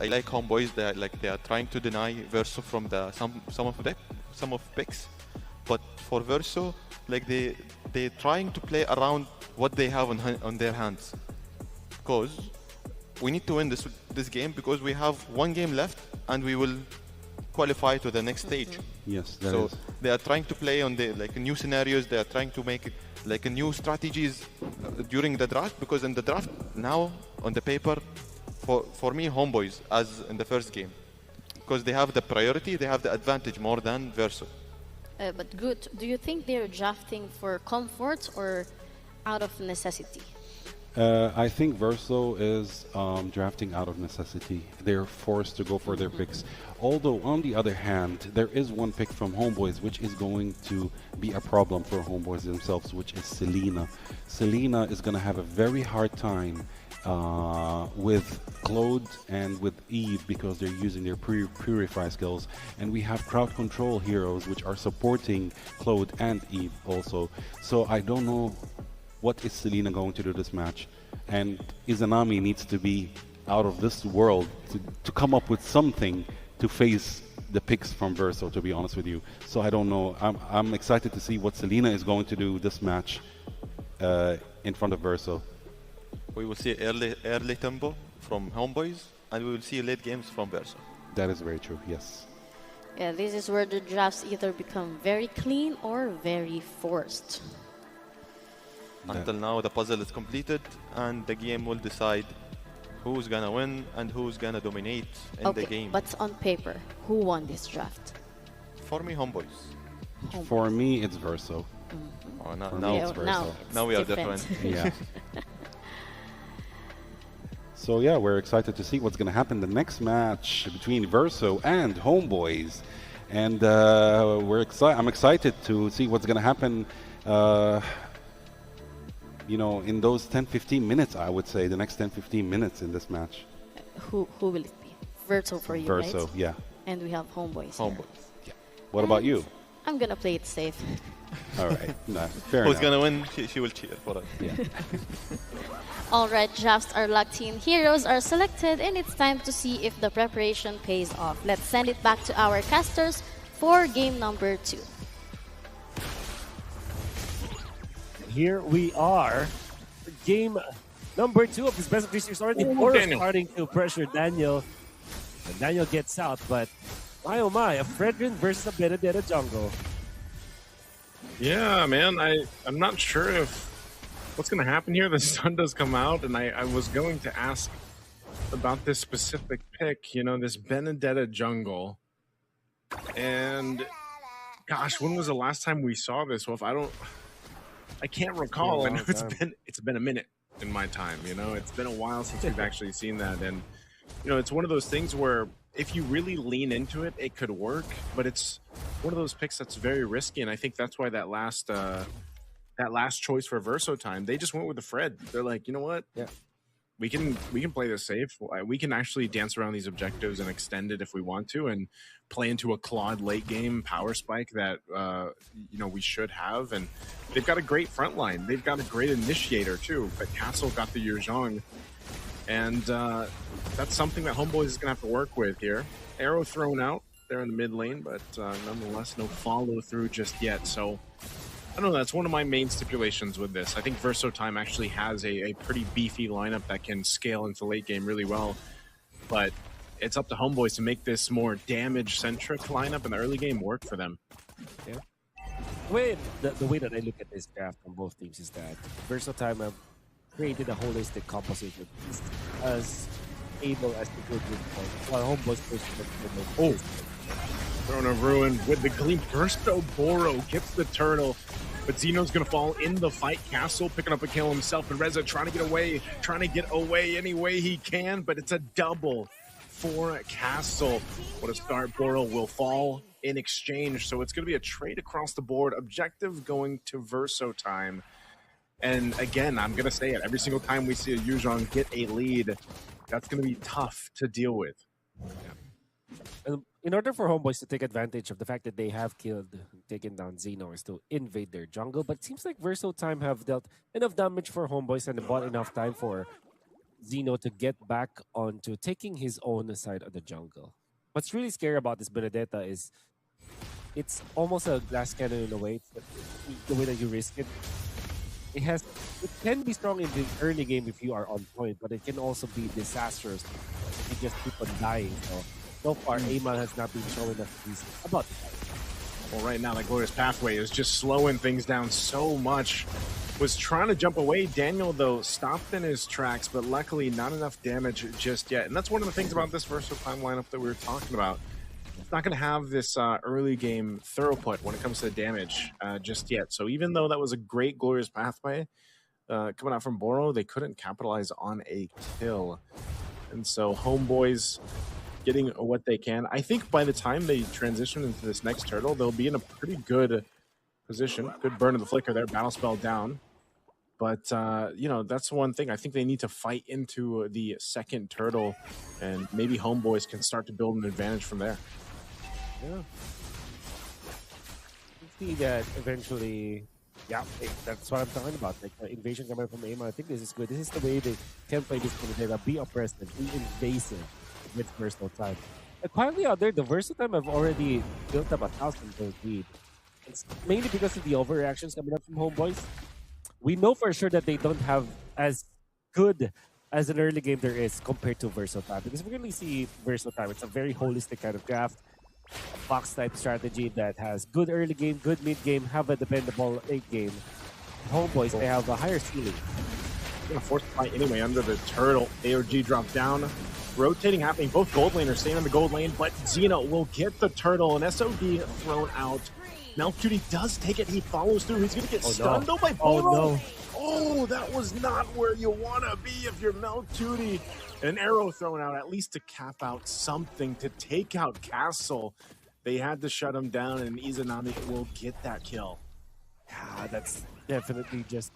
I like Homeboys. They are trying to deny Verso from the some of picks, but for Verso, like they're trying to play around what they have on their hands. Because we need to win this game because we have one game left and we will qualify to the next stage. Yes, that So is. they are trying to play on the like new scenarios. They are trying to make it like a new strategies during the draft because in the draft now on the paper, for me, Homeboys as in the first game because they have the priority, they have the advantage more than Verso. But good. Do you think they're drafting for comfort or out of necessity? I think Verso is drafting out of necessity. They're forced to go for their picks. Although, on the other hand, there is one pick from Homeboys which is going to be a problem for Homeboys themselves, which is Selena. Selena is going to have a very hard time with Claude and with Eve because they're using their purify skills. And we have crowd control heroes which are supporting Claude and Eve also. So I don't know what is Selena going to do this match? And Izanami needs to be out of this world to come up with something to face the picks from Verso, to be honest with you. So I don't know. I'm excited to see what Selena is going to do this match in front of Verso. We will see early tempo from Homeboys and we will see late games from Verso. That is very true, yes. Yeah, this is where the drafts either become very clean or very forced. Until now, the puzzle is completed, and the game will decide who's gonna win and who's gonna dominate in the game. But on paper, who won this draft? For me, Homeboys. For me, it's Verso. Oh, For now, me, it's Verso. now we are different. Yeah. So yeah, we're excited to see what's going to happen the next match between Verso and Homeboys, and I'm excited to see what's going to happen. You know, in those 10-15 minutes, I would say the next 10-15 minutes in this match. Who will it be? Verso for you, Verso, right? yeah. And we have Homeboys. Homeboys. Yeah. What about you? I'm gonna play it safe. All right, no, fair Who's enough. gonna win? She will cheer for us. Yeah. All right, drafts are locked in, heroes are selected, and it's time to see if the preparation pays off. Let's send it back to our casters for game number 2. Here we are. Game number 2 of this best of 3 series already. Boros starting to pressure Daniel. And Daniel gets out, but my oh my, a Fredrin versus a Benedetta jungle. Yeah, man, I'm not sure if what's going to happen here. The sun does come out, and I was going to ask about this specific pick, you know, this Benedetta jungle. And gosh, when was the last time we saw this? Well, I can't recall. I know it's been a minute in my time, you know. It's been a while since we've actually seen that, and you know, it's one of those things where if you really lean into it, it could work, but it's one of those picks that's very risky, and I think that's why that last choice for Verso time, they just went with the Fred. They're like, you know what? Yeah. We can play this safe. We can actually dance around these objectives and extend it if we want to, and play into a Claude late game power spike that you know, we should have. And they've got a great front line. They've got a great initiator too. But Castle got the Yuzhong, and that's something that Homeboys is gonna have to work with here. Arrow thrown out there in the mid lane, but nonetheless, no follow through just yet. So I don't know, that's one of my main stipulations with this. I think Verso Time actually has a pretty beefy lineup that can scale into late game really well. But it's up to Homeboys to make this more damage-centric lineup in the early game work for them. Yeah. The way that I look at this draft on both teams is that Verso Time have created a holistic composition as able as they could with points, while Homeboys Oh, Throne of Ruin with the Gleam. Bursto Boro gets the turtle, but Xeno's going to fall in the fight. Castle picking up a kill himself, and Reza trying to get away any way he can, but it's a double for Castle. What a start. Boro will fall in exchange, so it's going to be a trade across the board. Objective going to Verso Time. And again, I'm going to say it, every single time we see a Yuzhong get a lead, that's going to be tough to deal with. Yeah. In order for Homeboys to take advantage of the fact that they have taken down Xeno, is to invade their jungle. But it seems like Verso Time have dealt enough damage for Homeboys and bought enough time for Zeno to get back onto taking his own side of the jungle. What's really scary about this Benedetta is it's almost a glass cannon in a way. The way that you risk it, it can be strong in the early game if you are on point, but it can also be disastrous if you just keep on dying. So far, Amal has not been showing us he's about to die. Well, right now, that Glorious Pathway is just slowing things down so much. Was trying to jump away. Daniel, though, stopped in his tracks, but luckily not enough damage just yet. And that's one of the things about this versatile lineup that we were talking about. It's not going to have this early game throughput when it comes to damage just yet. So even though that was a great Glorious Pathway coming out from Boro, they couldn't capitalize on a kill. And so Homeboys getting what they can. I think by the time they transition into this next turtle, they'll be in a pretty good position. Good burn of the flicker there, battle spell down. But, you know, that's one thing. I think they need to fight into the second turtle, and maybe Homeboys can start to build an advantage from there. Yeah. You see that eventually, yeah, that's what I'm talking about. Like invasion coming from Aima. I think this is good. This is the way they can play this game. Be oppressive, be invasive with versatile time. And quietly out there, the versatile time have already built up 1,000 gold lead. It's mainly because of the overreactions coming up from Homeboys. We know for sure that they don't have as good as an early game there is compared to Versatile, because we really see Versatile. It's a very holistic kind of draft, a box type strategy that has good early game, good mid game, have a dependable late game. Homeboys, they have a higher ceiling. Gonna force the fight anyway under the turtle. AOG drop down. Rotating happening. Both gold laners staying on the gold lane, but Xeno will get the turtle and SOD thrown out. Melcutie does take it. He follows through. He's going to get stunned though by Boro. Oh, no. Oh, that was not where you want to be if you're Melcutie. An arrow thrown out, at least to cap out something, to take out Castle. They had to shut him down, and Izanami will get that kill. Yeah, that's definitely just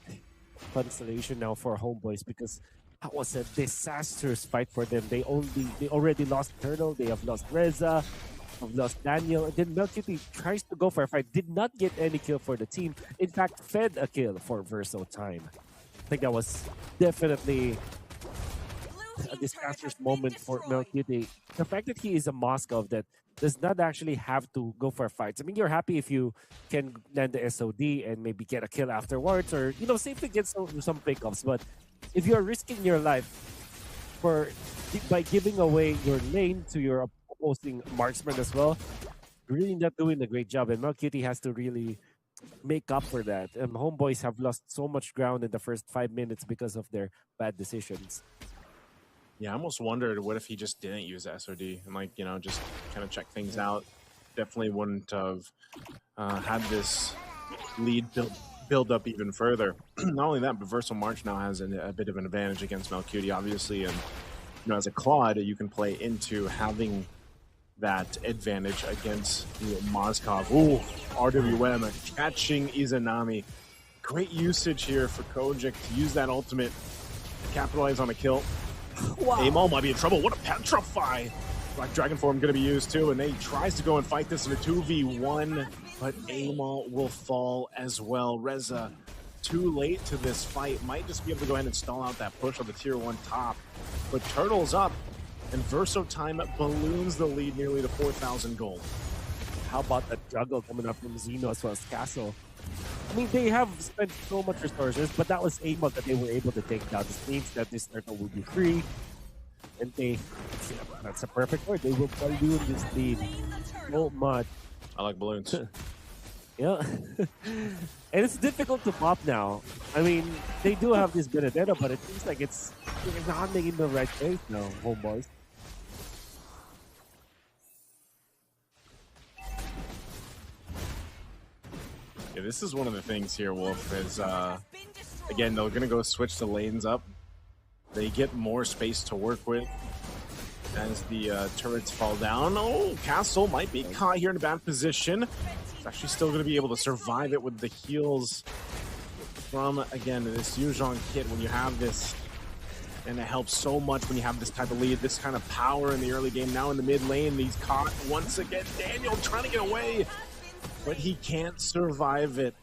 consolation now for Homeboys, because that was a disastrous fight for them. They already lost Turtle. They have lost Reza. Have lost Daniel, and then Melcutie tries to go for a fight. Did not get any kill for the team. In fact, fed a kill for Verso Time. I think that was definitely a disastrous moment for Melcutie. The fact that he is a Moskov that does not actually have to go for fights. I mean, you're happy if you can land the SOD and maybe get a kill afterwards, or safely get some pickups. But if you're risking your life by giving away your lane to your opposing marksman as well, really not doing a great job, and Melcutie has to really make up for that. Homeboys have lost so much ground in the first 5 minutes because of their bad decisions. Yeah, I almost wondered what if he just didn't use the SOD and just kind of check things out. Definitely wouldn't have had this lead build up even further. Not only that, but Versal March now has a bit of an advantage against Melcutie, obviously, and as a Claude, you can play into having that advantage against Moskov. Ooh, RWM catching Izanami. Great usage here for Kojic to use that ultimate to capitalize on a kill. Wow. Amal might be in trouble. What a petrify! Black Dragon Form going to be used too, and he tries to go and fight this in a 2v1, but Amal will fall as well. Reza, too late to this fight, might just be able to go ahead and stall out that push on the tier 1 top. But Turtle's up, and Verso Time balloons the lead nearly to 4,000 gold. How about that juggle coming up from Xeno as well as Castle? I mean, they have spent so much resources, but that was Amal that they were able to take down. This means that this turtle will be free, and that's a perfect word, they will balloon this lead so much. I like balloons. Yeah. And it's difficult to pop now. I mean, they do have this Benedetta, but it seems like it's not making the right place now, Homeboys. Yeah, this is one of the things here, Wolf, is, again, they're going to go switch the lanes up. They get more space to work with as the turrets fall down. Oh, Castle might be caught here in a bad position. It's actually still going to be able to survive it with the heals from, again, this Yuzhong kit when you have this. And it helps so much when you have this type of lead, this kind of power in the early game. Now in the mid lane, he's caught once again. Daniel trying to get away, but he can't survive it.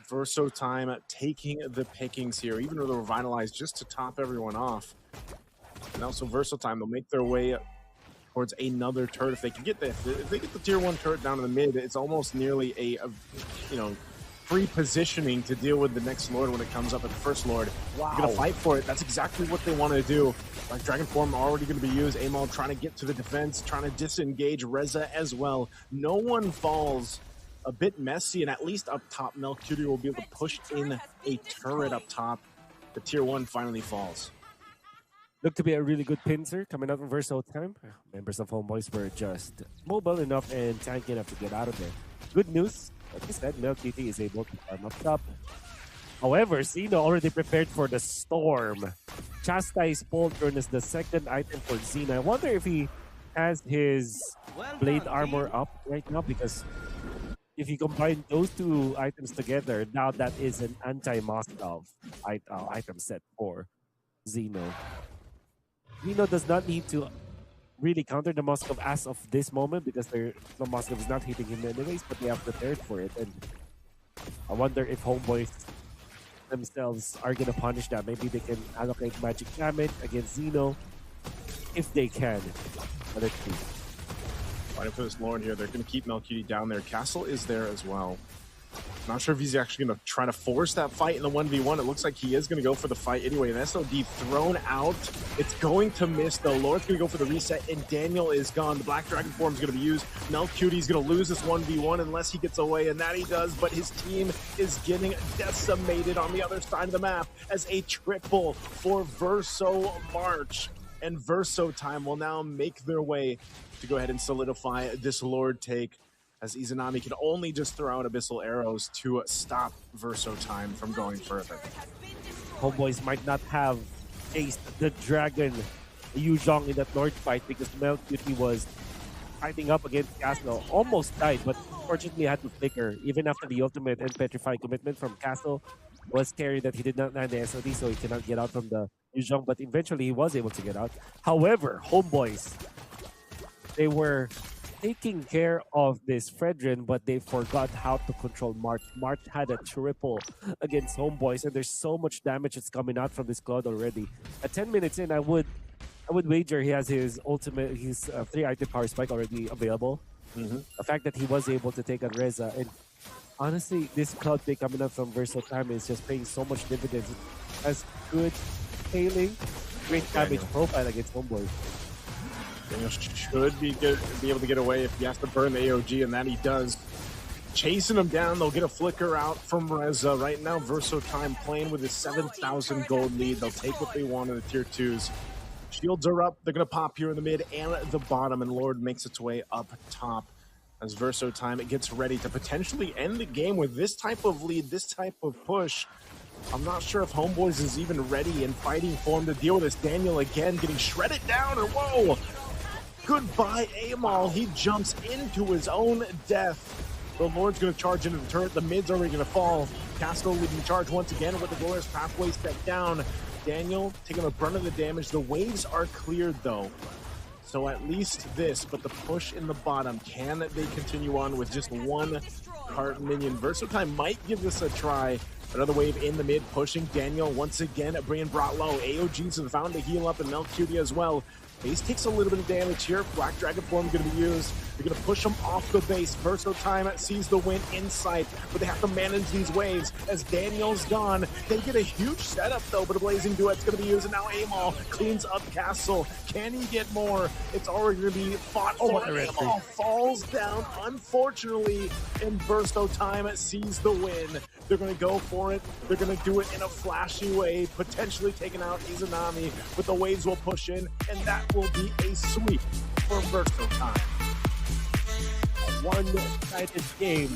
Verso Time taking the pickings here, even though they're revitalized just to top everyone off. And also Versatile, they'll make their way towards another turret if they can get this. If they get the tier 1 turret down in the mid, it's almost nearly a free positioning to deal with the next Lord when it comes up at the first Lord. Wow. You're going to fight for it. That's exactly what they want to do. Like Dragon Form already going to be used. Amal trying to get to the defense, trying to disengage Reza as well. No one falls. A bit messy, and at least up top, Melcury will be able to push in a turret up top. The tier 1 finally falls. Looked to be a really good pincer coming out from Verso time. Members of Homeboys were just mobile enough and tanky enough to get out of there. Good news, like I said, Melcury is able to farm up top. However, Zeno already prepared for the storm. Chastise Pauldron is the second item for Zeno. I wonder if he has his blade armor up right now, because if you combine those two items together, now that is an anti-Moskov item set for Zeno. Zeno does not need to really counter the Moskov as of this moment, because the Moskov is not hitting him anyways, but they have prepared for it. And I wonder if Homeboys themselves are going to punish that. Maybe they can allocate magic damage against Zeno if they can. But let's see. Fighting for this Lord here. They're going to keep Melcury down there. Castle is there as well. Not sure if he's actually going to try to force that fight in the 1v1. It looks like he is going to go for the fight anyway. An SOD thrown out. It's going to miss, though. Lord's going to go for the reset, and Daniel is gone. The Black Dragon form is going to be used. Melcury is going to lose this 1v1 unless he gets away, and that he does, but his team is getting decimated on the other side of the map as a triple for Verso March. And Verso Time will now make their way to go ahead and solidify this Lord take, as Izanami can only just throw out Abyssal Arrows to stop Verso Time from going further. Homeboys might not have faced the Dragon Yu Zhong in that Lord fight, because Melcury was fighting up against Castle. Almost died, but fortunately had to flicker. Even after the ultimate and Petrify commitment from Castle was scary that he did not land the SOD, so he cannot get out from the Yu Zhong, but eventually he was able to get out. However, Homeboys, they were taking care of this Fredrin, but they forgot how to control March. March had a triple against Homeboys, and there's so much damage that's coming out from this Cloud already. At 10 minutes in, I would wager he has his ultimate, his 3-item power spike already available. The fact that he was able to take on Reza, and honestly, this Cloud pick coming up from Verso Time is just paying so much dividends. It has good scaling, great damage profile against Homeboys. Daniel should be able to get away if he has to burn the AOG, and that he does. Chasing him down, they'll get a flicker out from Reza. Right now, Verso Time playing with his 7,000 gold lead. They'll take what they want in the tier 2s. Shields are up. They're going to pop here in the mid and the bottom, and Lord makes its way up top as Verso Time gets ready to potentially end the game with this type of lead, this type of push. I'm not sure if Homeboys is even ready in fighting form to deal with this. Daniel again getting shredded down, and whoa! Goodbye, Amal. He jumps into his own death. The Lord's going to charge into the turret. The mid's already going to fall. Castle leading charge once again with the Glorious Pathway step down. Daniel taking the brunt of the damage. The waves are cleared, though. So at least this, but the push in the bottom. Can they continue on with just one cart minion? Versatile might give this a try. Another wave in the mid, pushing Daniel once again. Being brought low. AOGs have found to heal up, and Melcury as well. Base takes a little bit of damage here. Black Dragon form going to be used. They're going to push him off the base. Verso Time sees the win in sight, but they have to manage these waves as Daniel's gone. They get a huge setup, though, but a Blazing Duet's going to be used, and now Amal cleans up Castle. Can he get more? It's already going to be fought for. Amal falls down, unfortunately, and Verso Time sees the win. They're going to go for it. They're going to do it in a flashy way, potentially taking out Izanami, but the waves will push in, and that will be a sweep for Verso Time. A one-sided game.